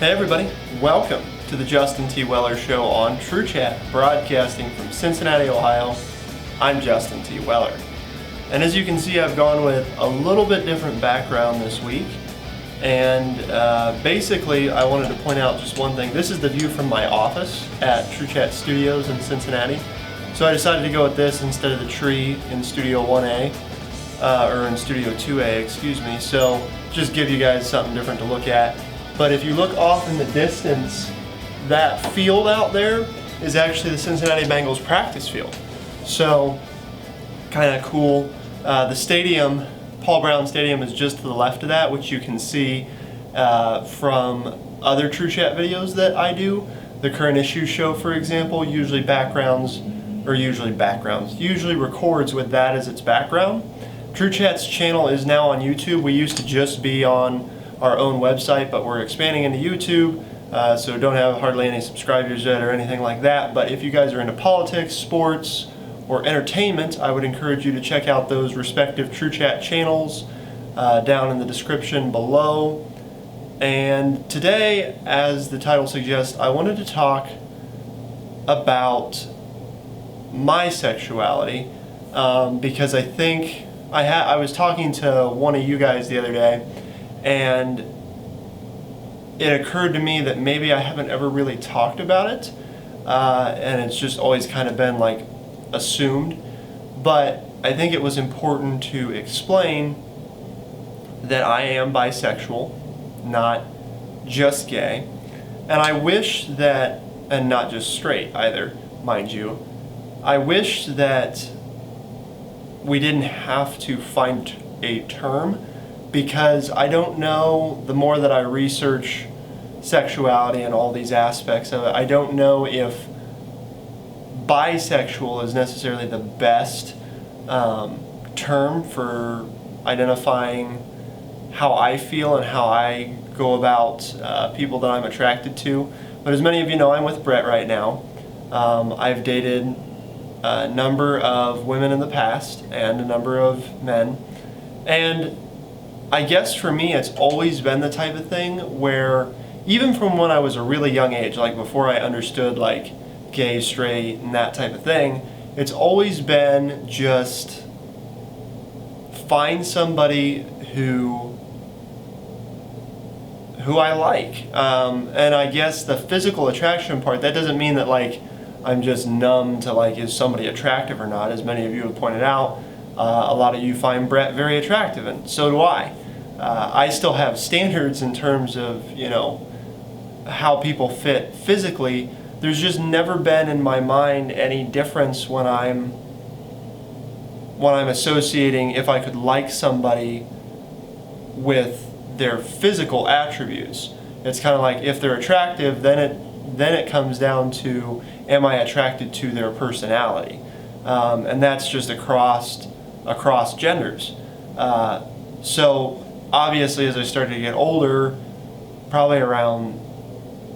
Hey everybody, welcome to the Justin T. Weller Show on TrueChat, broadcasting from Cincinnati, Ohio. I'm Justin T. Weller. And as you can see, I've gone with a little bit different background this week. And basically, I wanted to point out just one thing. This is the view from my office at TrueChat Studios in Cincinnati. So I decided to go with this instead of the tree in Studio 1A, or in Studio 2A, excuse me. So just give you guys something different to look at. But if you look off in the distance, that field out there is actually the Cincinnati Bengals practice field. So, kind of cool. The stadium, Paul Brown Stadium, is just to the left of that, which you can see from other TrueChat videos that I do. The Current Issues Show, for example, usually records with that as its background. TrueChat's channel is now on YouTube. We used to just be on our own website, but we're expanding into YouTube, so don't have hardly any subscribers yet or anything like that. But if you guys are into politics, sports, or entertainment, I would encourage you to check out those respective TrueChat channels down in the description below. And today, as the title suggests, I wanted to talk about my sexuality, because I think I was talking to one of you guys the other day, and it occurred to me that maybe I haven't ever really talked about it, and it's just always kind of been like assumed. But I think it was important to explain that I am bisexual, not just gay, and I wish that, and not just straight either, mind you. I wish that we didn't have to find a term, because I don't know, the more that I research sexuality and all these aspects of it, I don't know if bisexual is necessarily the best term for identifying how I feel and how I go about people that I'm attracted to. But as many of you know, I'm with Brett right now. I've dated a number of women in the past and a number of men, and I guess for me it's always been the type of thing where, even from when I was a really young age, like before I understood like gay, straight, and that type of thing, it's always been just find somebody who I like. And I guess the physical attraction part, that doesn't mean that like I'm just numb to like, is somebody attractive or not. As many of you have pointed out, a lot of you find Brett very attractive, and so do I. I still have standards in terms of, you know, how people fit physically. There's just never been in my mind any difference when I'm associating if I could like somebody with their physical attributes. It's kind of like if they're attractive, then it comes down to, am I attracted to their personality? And that's just across genders. So obviously, as I started to get older, probably around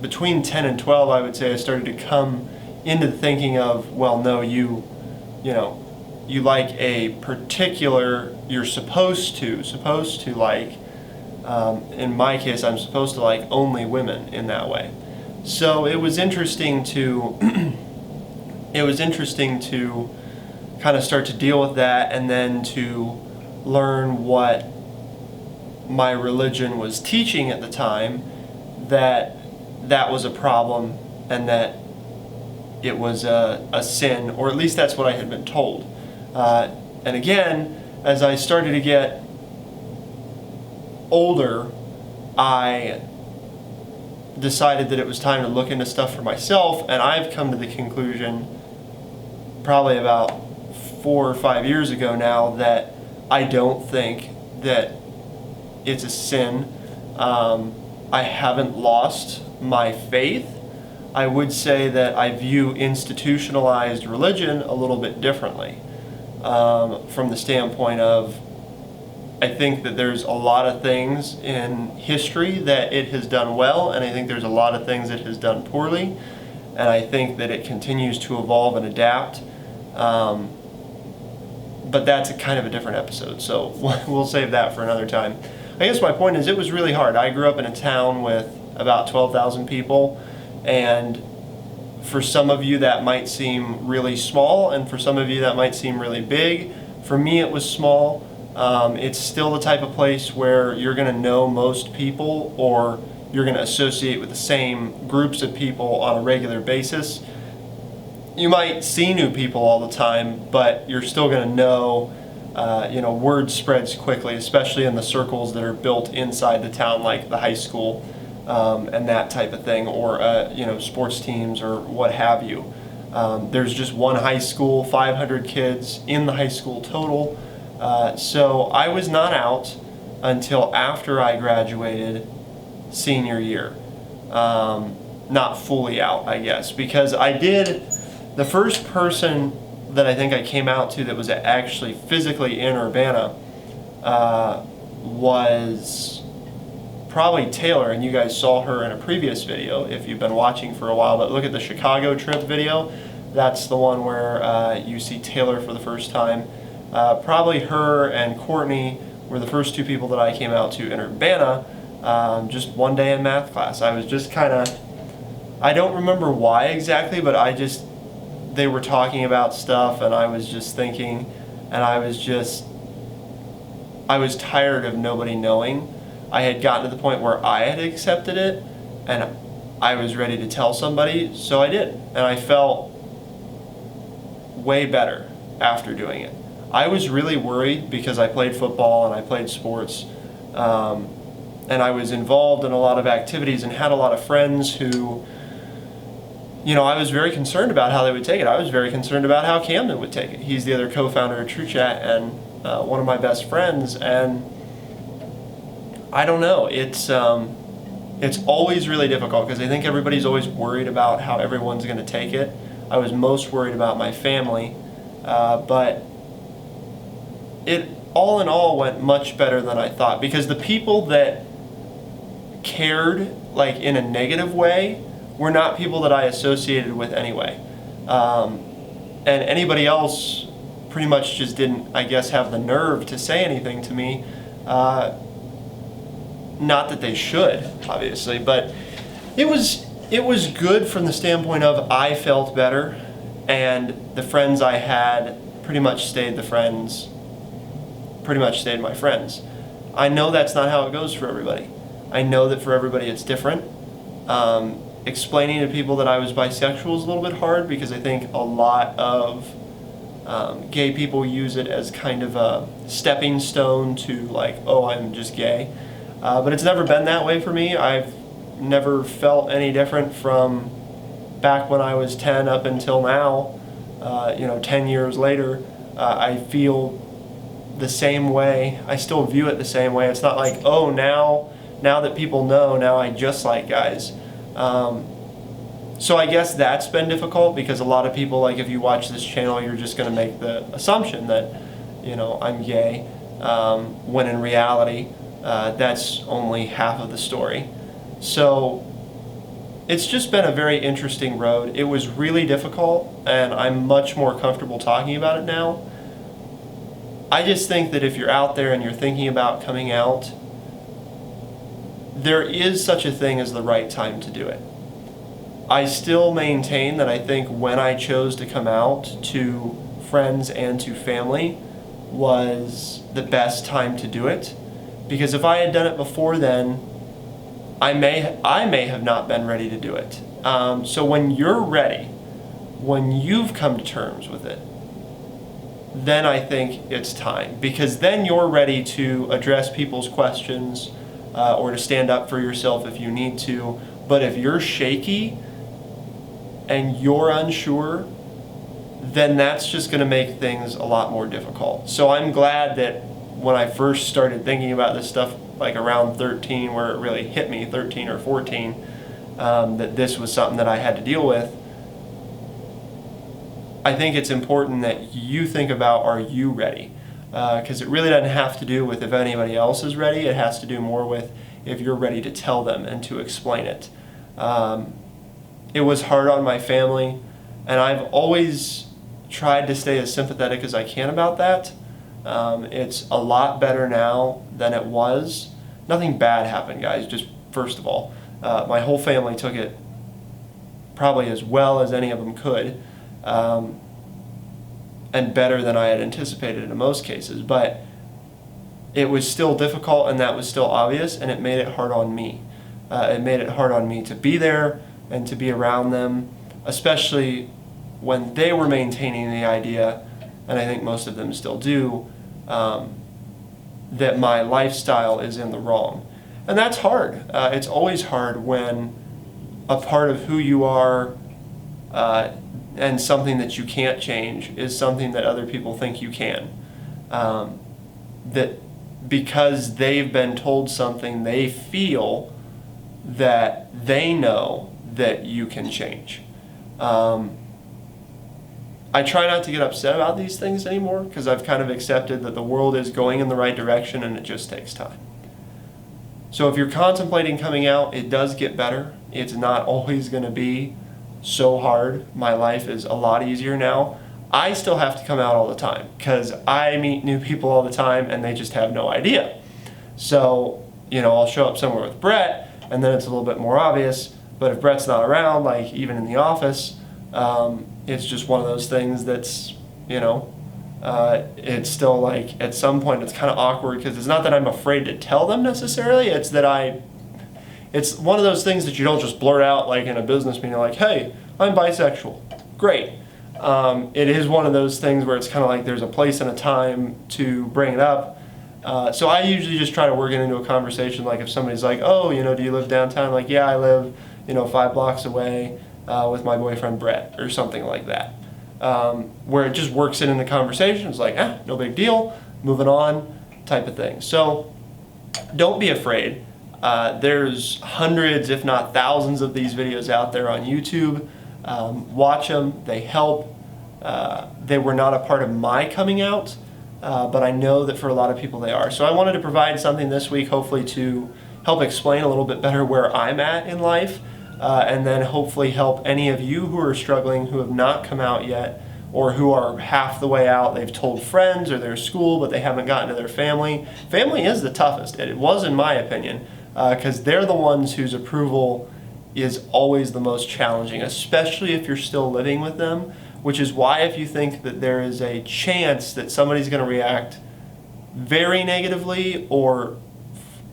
between 10 and 12, I would say I started to come into the thinking of, well, no, you like a particular, you're supposed to like, in my case, I'm supposed to like only women in that way. So it was interesting to kind of start to deal with that, and then to learn what my religion was teaching at the time, that was a problem and that it was a sin, or at least that's what I had been told. And again, as I started to get older, I decided that it was time to look into stuff for myself, and I've come to the conclusion probably about 4 or 5 years ago now that I don't think that it's a sin. I haven't lost my faith. I would say that I view institutionalized religion a little bit differently, from the standpoint of, I think that there's a lot of things in history that it has done well, and I think there's a lot of things it has done poorly, and I think that it continues to evolve and adapt. But that's a kind of a different episode, so we'll save that for another time. I guess my point is, it was really hard. I grew up in a town with about 12,000 people. And for some of you that might seem really small, and for some of you that might seem really big. For me it was small. It's still the type of place where you're going to know most people, or you're going to associate with the same groups of people on a regular basis. You might see new people all the time, but you're still going to know, word spreads quickly, especially in the circles that are built inside the town, like the high school and that type of thing, or sports teams or what have you. There's just one high school, 500 kids in the high school total. So I was not out until after I graduated senior year. Not fully out, I guess, because the first person that I think I came out to that was actually physically in Urbana was probably Taylor, and you guys saw her in a previous video if you've been watching for a while. But look at the Chicago trip video. That's the one where you see Taylor for the first time. Probably her and Courtney were the first two people that I came out to in Urbana, just one day in math class. I was just I don't remember why exactly, but they were talking about stuff, and I was just thinking, and I was tired of nobody knowing. I had gotten to the point where I had accepted it, and I was ready to tell somebody, so I did. And I felt way better after doing it. I was really worried because I played football and I played sports, and I was involved in a lot of activities and had a lot of friends who, I was very concerned about how they would take it. I was very concerned about how Camden would take it. He's the other co-founder of TrueChat and one of my best friends, and I don't know. It's always really difficult because I think everybody's always worried about how everyone's going to take it. I was most worried about my family, but it all in all went much better than I thought, because the people that cared like in a negative way were not people that I associated with anyway. And anybody else pretty much just didn't, I guess, have the nerve to say anything to me. Not that they should, obviously, but it was good from the standpoint of I felt better, and the friends I had pretty much stayed my friends. I know that's not how it goes for everybody. I know that for everybody it's different. Explaining to people that I was bisexual is a little bit hard, because I think a lot of gay people use it as kind of a stepping stone to like, oh, I'm just gay. But it's never been that way for me. I've never felt any different from back when I was 10 up until now. 10 years later, I feel the same way. I still view it the same way. It's not like, oh, now that people know, now I just like guys. So I guess that's been difficult, because a lot of people, like, if you watch this channel, you're just going to make the assumption that, I'm gay, when in reality, that's only half of the story. So it's just been a very interesting road. It was really difficult, and I'm much more comfortable talking about it now. I just think that if you're out there and you're thinking about coming out, there is such a thing as the right time to do it. I still maintain that I think when I chose to come out to friends and to family was the best time to do it. Because if I had done it before then, I may have not been ready to do it. So when you're ready, when you've come to terms with it, then I think it's time. Because then you're ready to address people's questions, or to stand up for yourself if you need to. But if you're shaky and you're unsure, then that's just going to make things a lot more difficult. So I'm glad that when I first started thinking about this stuff, like around 13, where it really hit me, 13 or 14, that this was something that I had to deal with. I think it's important that you think about, are you ready? Because it really doesn't have to do with if anybody else is ready. It has to do more with if you're ready to tell them and to explain it. It was hard on my family, and I've always tried to stay as sympathetic as I can about that. It's a lot better now than it was. Nothing bad happened, guys, just first of all. My whole family took it probably as well as any of them could, and better than I had anticipated in most cases. But it was still difficult, and that was still obvious, and it made it hard on me. It made it hard on me to be there and to be around them, especially when they were maintaining the idea, and I think most of them still do, that my lifestyle is in the wrong. And that's hard. It's always hard when a part of who you are and something that you can't change is something that other people think you can. That because they've been told something, they feel that they know that you can change. I try not to get upset about these things anymore because I've kind of accepted that the world is going in the right direction and it just takes time. So if you're contemplating coming out, it does get better. It's not always going to be so hard. My life is a lot easier now. I still have to come out all the time because I meet new people all the time and they just have no idea. So, I'll show up somewhere with Brett and then it's a little bit more obvious. But if Brett's not around, like even in the office, it's just one of those things that's, it's still like at some point it's kind of awkward because it's not that I'm afraid to tell them necessarily. It's that it's one of those things that you don't just blurt out like in a business meeting like, hey, I'm bisexual. Great. It is one of those things where it's kind of like there's a place and a time to bring it up. So I usually just try to work it into a conversation. Like if somebody's like, oh, do you live downtown? Like, yeah, I live, 5 blocks away with my boyfriend Brett or something like that. Where it just works it in the conversation. It's like, no big deal, moving on type of thing. So don't be afraid. There's hundreds, if not thousands of these videos out there on YouTube. Watch them, they help. They were not a part of my coming out, but I know that for a lot of people they are. So I wanted to provide something this week, hopefully to help explain a little bit better where I'm at in life, and then hopefully help any of you who are struggling, who have not come out yet, or who are half the way out. They've told friends or their school, but they haven't gotten to their family. Family is the toughest. It was, in my opinion, because they're the ones whose approval is always the most challenging, especially if you're still living with them, which is why if you think that there is a chance that somebody's going to react very negatively or,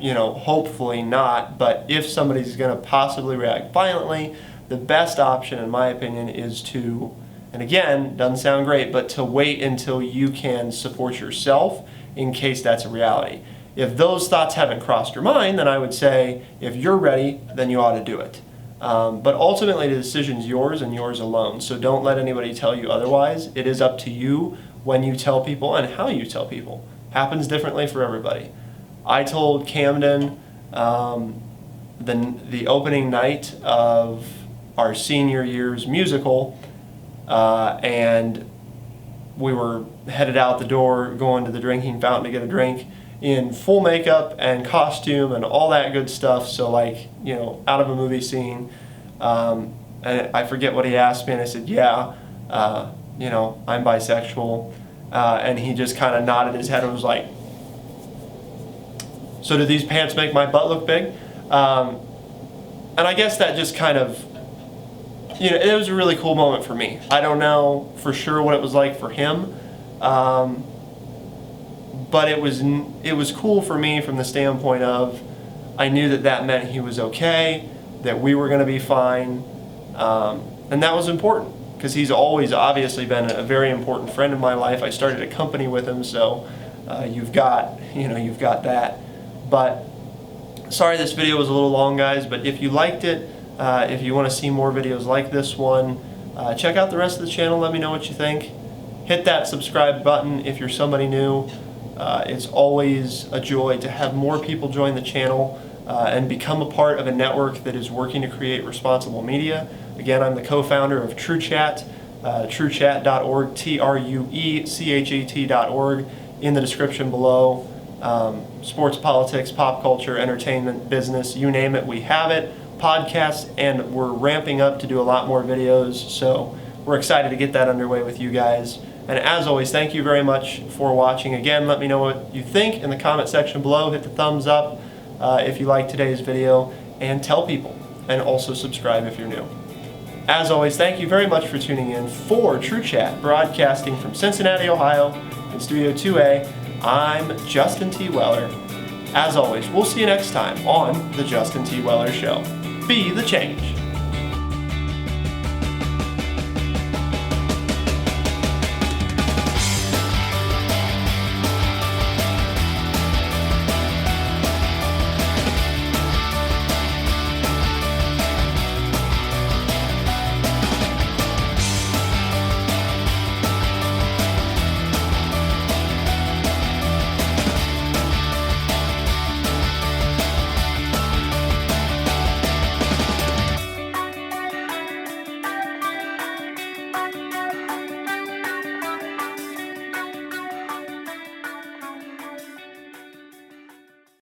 hopefully not, but if somebody's going to possibly react violently, the best option, in my opinion, is to, and again, doesn't sound great, but to wait until you can support yourself in case that's a reality. If those thoughts haven't crossed your mind, then I would say if you're ready, then you ought to do it. But ultimately the decision's yours and yours alone, so don't let anybody tell you otherwise. It is up to you when you tell people and how you tell people. Happens differently for everybody. I told Camden the opening night of our senior year's musical, and we were headed out the door going to the drinking fountain to get a drink in full makeup and costume and all that good stuff, so like, out of a movie scene. And I forget what he asked me, and I said, yeah, I'm bisexual. And he just kind of nodded his head and was like, so do these pants make my butt look big? And I guess that just kind of, it was a really cool moment for me. I don't know for sure what it was like for him. But it was cool for me from the standpoint of I knew that meant he was okay, that we were going to be fine, and that was important because he's always obviously been a very important friend in my life. I started a company with him, so you've got that. But sorry this video was a little long, guys, but if you liked it, if you want to see more videos like this one, check out the rest of the channel. Let me know what you think. Hit that subscribe button if you're somebody new. It's always a joy to have more people join the channel and become a part of a network that is working to create responsible media. Again, I'm the co-founder of TrueChat, truechat.org, truechat.org, in the description below. Sports, politics, pop culture, entertainment, business, you name it, we have it. Podcasts, and we're ramping up to do a lot more videos, so we're excited to get that underway with you guys. And as always, thank you very much for watching. Again, let me know what you think in the comment section below. Hit the thumbs up if you like today's video, and tell people. and also subscribe if you're new. As always, thank you very much for tuning in for True Chat, broadcasting from Cincinnati, Ohio, in Studio 2A. I'm Justin T. Weller. As always, we'll see you next time on The Justin T. Weller Show. Be the change.